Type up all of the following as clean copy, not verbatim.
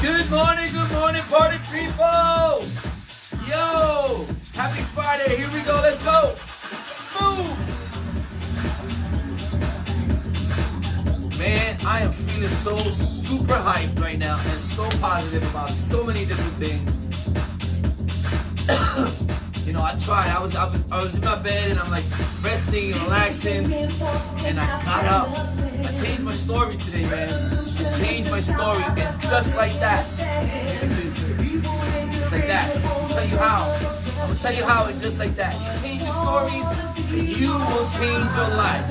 Good morning, party people! Yo! Happy Friday, here we go, let's go! Move! Man, I am feeling so super hyped right now and so positive about so many different things. You know, I tried, I was in my bed and I'm like resting and relaxing, and I got up. I changed my story today, man. Changed my story, and just like that. Just like that. I'll tell you how. I'm gonna tell you how, and just like that. You change your stories, and you will change your life.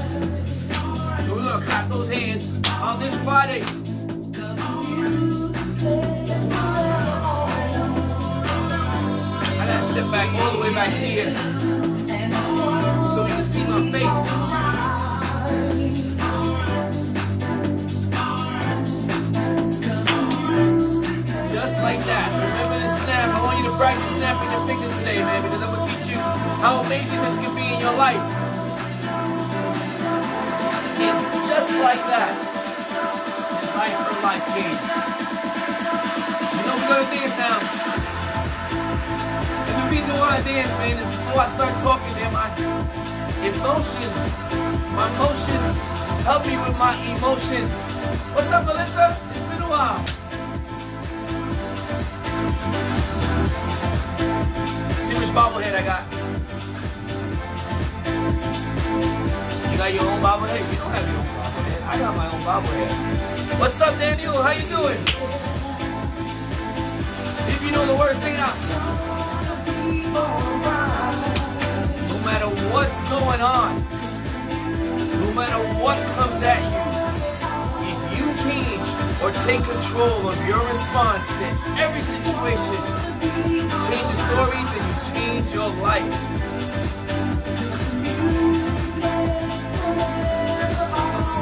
So we're gonna clap those hands on this Friday. I gotta step back all the way back here so you can see my face. Just like that. Remember the snap. I want you to practice snapping your fingers today, man, because I'm gonna teach you how amazing this can be in your life. And just like that, life for life change. You know we're gonna dance now. And the reason why I dance, man, is before I start talking, man, my emotions help me with my emotions. What's up, Melissa? It's been a while. See which bobblehead I got. You got your own bobblehead? You don't have your own bobblehead. I got my own bobblehead. What's up, Daniel? How you doing? If you know the words, sing it out. No matter what's going on, no matter what comes at you, if you change or take control of your response to every situation, you change your stories and you change your life.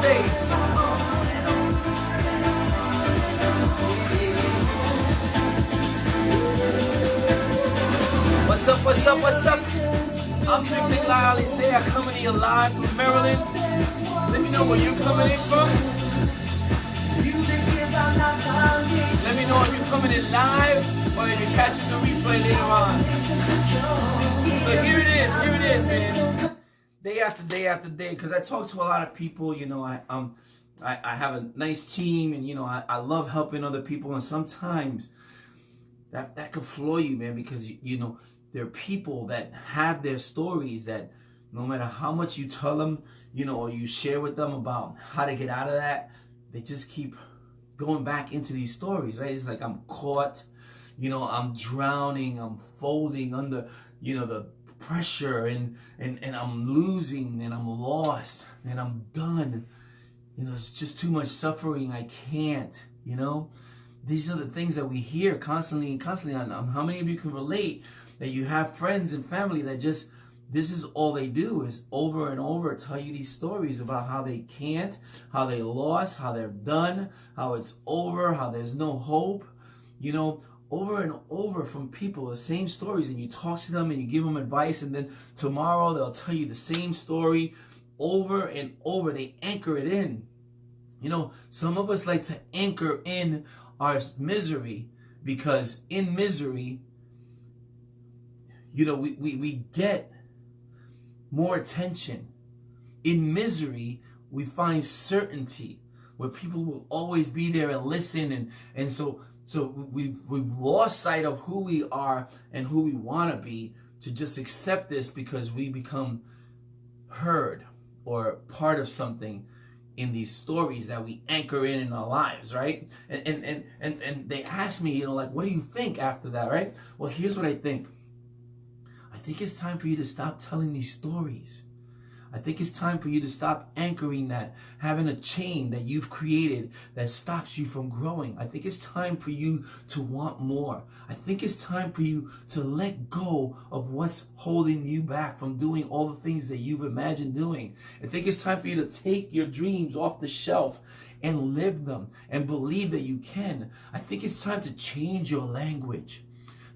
Say, what's up, what's up, what's up? I'm Big Big Lyle. Say I'm coming to you live from Maryland. Let me know where you're coming in from. Let me know if you're coming in live or if you're catching the replay later on. So here it is, man. Day after day after day, because I talk to a lot of people. You know, I have a nice team, and you know, I love helping other people, and sometimes that could floor you, man, because you know, there are people that have their stories that no matter how much you tell them, you know, or you share with them about how to get out of that, they just keep going back into these stories, right? It's like I'm caught, you know, I'm drowning, I'm folding under, you know, the pressure, and I'm losing, and I'm lost, and I'm done. You know, it's just too much suffering. I can't, you know. These are the things that we hear constantly and constantly. How many of you can relate that you have friends and family that just, this is all they do is over and over tell you these stories about how they can't, how they lost, how they're done, how it's over, how there's no hope, you know, over and over from people, the same stories, and you talk to them and you give them advice, and then tomorrow they'll tell you the same story over and over. They anchor it in. You know, some of us like to anchor in our misery, because in misery, you know, we get more attention. In misery, we find certainty, where people will always be there and listen, and so we've lost sight of who we are and who we want to be, to just accept this because we become heard or part of something in these stories that we anchor in our lives, right? And they ask me, you know, like, what do you think after that, right? Well, here's what I think. I think it's time for you to stop telling these stories. I think it's time for you to stop anchoring that, having a chain that you've created that stops you from growing. I think it's time for you to want more. I think it's time for you to let go of what's holding you back from doing all the things that you've imagined doing. I think it's time for you to take your dreams off the shelf and live them and believe that you can. I think it's time to change your language.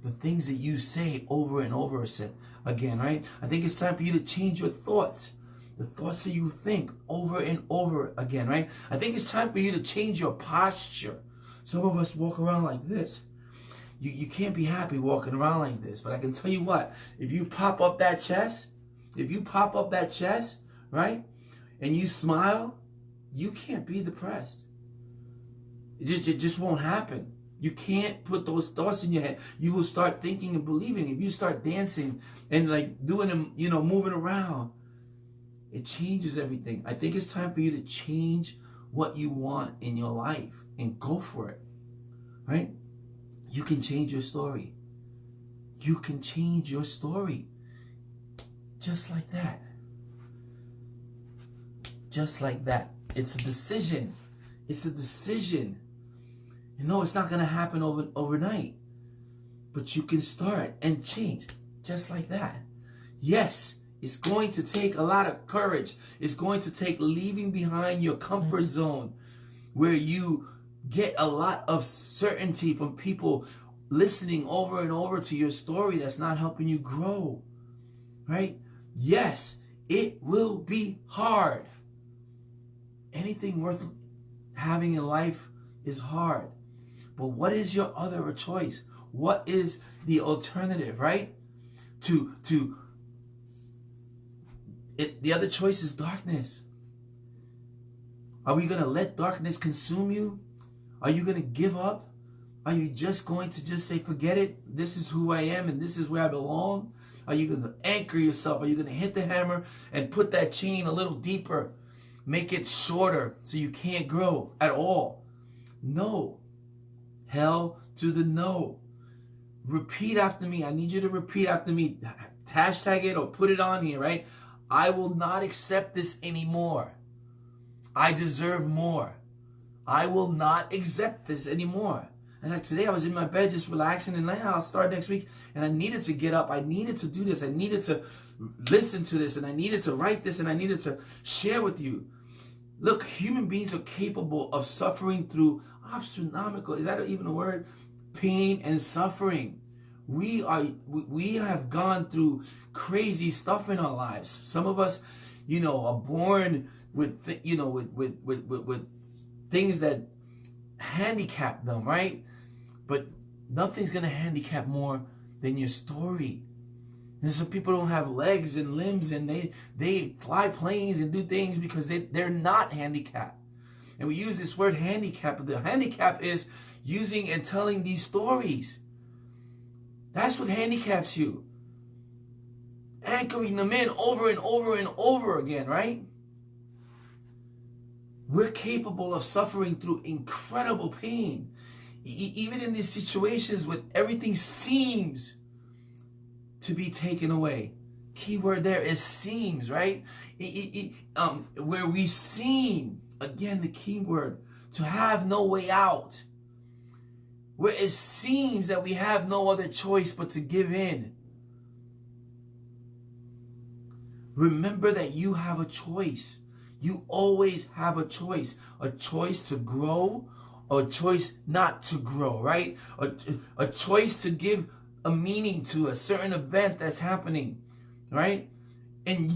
The things that you say over and over again, right? I think it's time for you to change your thoughts. The thoughts that you think over and over again, right? I think it's time for you to change your posture. Some of us walk around like this. You can't be happy walking around like this. But I can tell you what, if you pop up that chest, right, and you smile, you can't be depressed. It just won't happen. You can't put those thoughts in your head. You will start thinking and believing. If you start dancing and like doing them, moving around, it changes everything. I think it's time for you to change what you want in your life and go for it, right? You can change your story. You can change your story. Just like that. Just like that. It's a decision. It's a decision. It's not going to happen overnight. But you can start and change just like that. Yes, it's going to take a lot of courage. It's going to take leaving behind your comfort zone where you get a lot of certainty from people listening over and over to your story that's not helping you grow, right? Yes, it will be hard. Anything worth having in life is hard. But what is your other choice? What is the alternative, right? The other choice is darkness. Are we going to let darkness consume you? Are you going to give up? Are you just going to just say, forget it? This is who I am and this is where I belong? Are you going to anchor yourself? Are you going to hit the hammer and put that chain a little deeper? Make it shorter so you can't grow at all? No. Hell to the no. Repeat after me. I need you to repeat after me. Hashtag it or put it on here, right? I will not accept this anymore. I deserve more. I will not accept this anymore. And like today I was in my bed just relaxing, and I'll start next week, and I needed to get up. I needed to do this. I needed to listen to this, and I needed to write this, and I needed to share with you. Look, human beings are capable of suffering through astronomical, is that even a word? Pain and suffering. We have gone through crazy stuff in our lives. Some of us, are born with things that handicap them, right? But nothing's gonna handicap more than your story. And some people don't have legs and limbs, and they fly planes and do things because they're not handicapped. And we use this word handicap, but the handicap is using and telling these stories. That's what handicaps you. Anchoring them in over and over and over again, right? We're capable of suffering through incredible pain. Even in these situations when everything seems to be taken away. Key word there is seems, right? Where we seem, again the key word, to have no way out. Where it seems that we have no other choice but to give in. Remember that you have a choice. You always have a choice. A choice to grow, or a choice not to grow, right? A choice to give a meaning to a certain event that's happening, right? And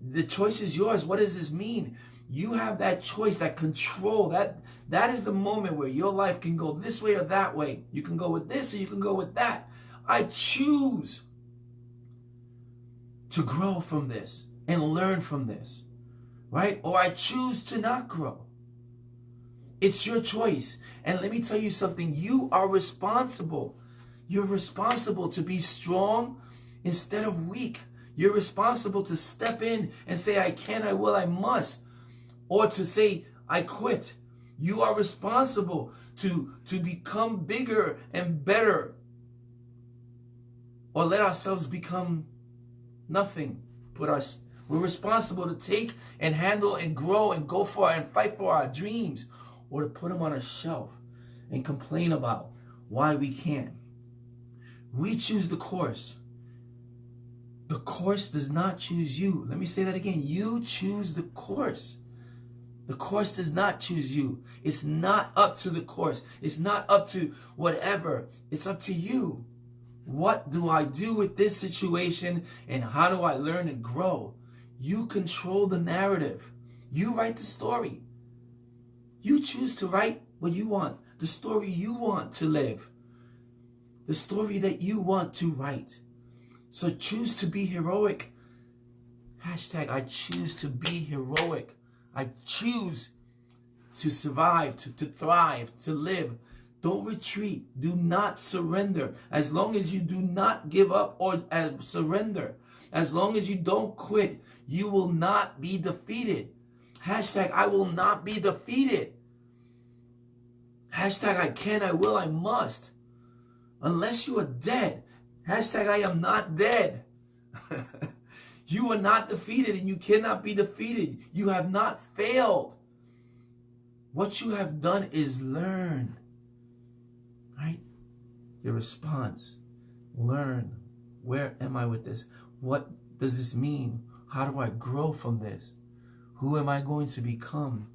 the choice is yours. What does this mean? You have that choice, that control. That is the moment where your life can go this way or that way. You can go with this or you can go with that. I choose to grow from this and learn from this, right? Or I choose to not grow. It's your choice. And let me tell you something. You are responsible. You're responsible to be strong instead of weak. You're responsible to step in and say, I can, I will, I must. Or to say, I quit. You are responsible to become bigger and better. Or let ourselves become nothing. We're responsible to take and handle and grow and go for and fight for our dreams. Or to put them on a shelf and complain about why we can't. We choose the course. The course does not choose you. Let me say that again. You choose the course. The course does not choose you. It's not up to the course. It's not up to whatever. It's up to you. What do I do with this situation, and how do I learn and grow? You control the narrative. You write the story. You choose to write what you want. the story you want to live, the story that you want to write. So choose to be heroic. Hashtag I choose to be heroic. I choose to survive, to thrive, to live. Don't retreat. Do not surrender. As long as you do not give up or surrender, as long as you don't quit, you will not be defeated. Hashtag I will not be defeated. Hashtag I can, I will, I must. Unless you are dead. Hashtag I am not dead. You are not defeated and you cannot be defeated. You have not failed. What you have done is learn. Right? Your response. Learn. Where am I with this? What does this mean? How do I grow from this? Who am I going to become?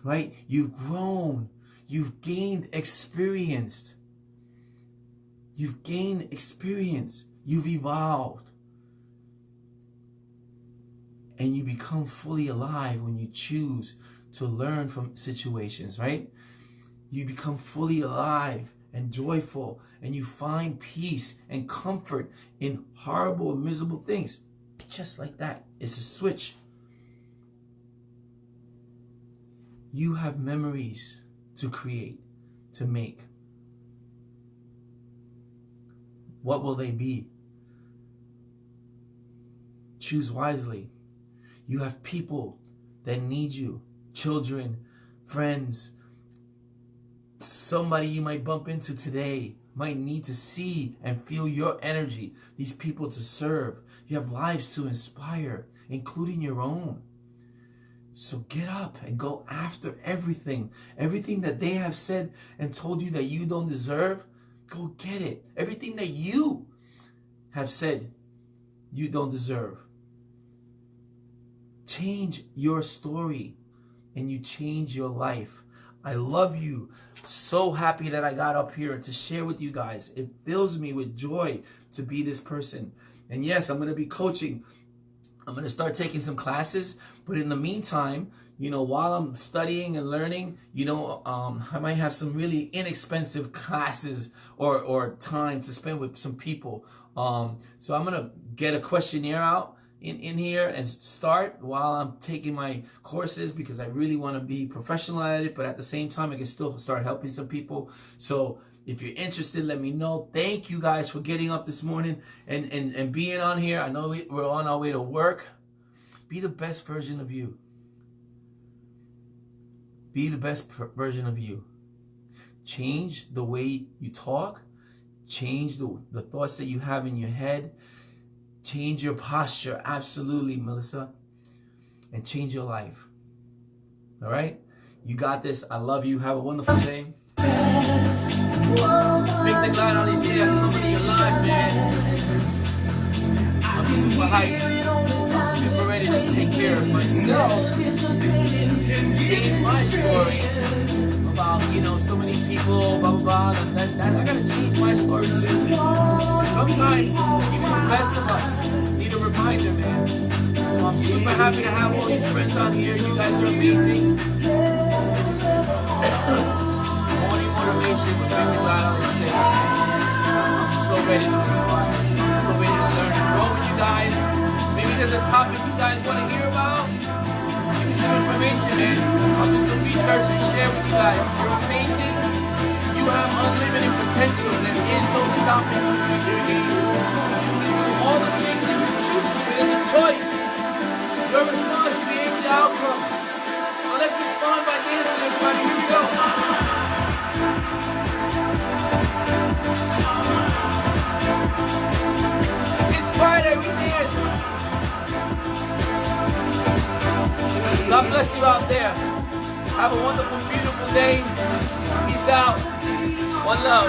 Right? You've grown. You've gained experience. You've gained experience. You've evolved. And you become fully alive when you choose to learn from situations, right? You become fully alive and joyful, and you find peace and comfort in horrible and miserable things. Just like that. It's a switch. You have memories to create, to make. What will they be? Choose wisely. You have people that need you. Children, friends, somebody you might bump into today might need to see and feel your energy. These people to serve. You have lives to inspire, including your own. So get up and go after everything. Everything that they have said and told you that you don't deserve, go get it. Everything that you have said you don't deserve. Change your story and you change your life. I love you. So happy that I got up here to share with you guys. It fills me with joy to be this person. And yes, I'm going to be coaching. I'm going to start taking some classes. But in the meantime, you know, while I'm studying and learning, you know, I might have some really inexpensive classes or time to spend with some people. So I'm going to get a questionnaire out in here and start while I'm taking my courses, because I really want to be professional at it, but at the same time I can still start helping some people. So if you're interested, let me know. Thank you guys for getting up this morning and being on here. I know we're on our way to work. Be the best version of you. Be the best version of you. Change the way you talk. Change the thoughts that you have in your head. Change your posture, absolutely, Melissa. And change your life. All right? You got this. I love you. Have a wonderful day. Make the glad on these here coming to your life, man. I'm super hyped. I'm super ready to take care of myself. Change my story about, you know, so many people, blah, blah, blah. I gotta change my story too. Sometimes, even the best of us need a reminder, man. So I'm super happy to have all these friends on here. You guys are amazing. Morning motivation, but I'm glad I always say that. I'm so ready to inspire. I'm so ready to learn and grow with you guys. Maybe there's a topic you guys want to hear about. Give me some information, man. I'll do some research and share with you guys. You're amazing. You have unlimited potential. There is no stopping you with your game. You can do all the things that you choose to. It is a choice. Your response creates the outcome. So let's respond by dancing, everybody. Here we go. It's Friday, we dance. God bless you out there. Have a wonderful, beautiful day. Peace out. One love.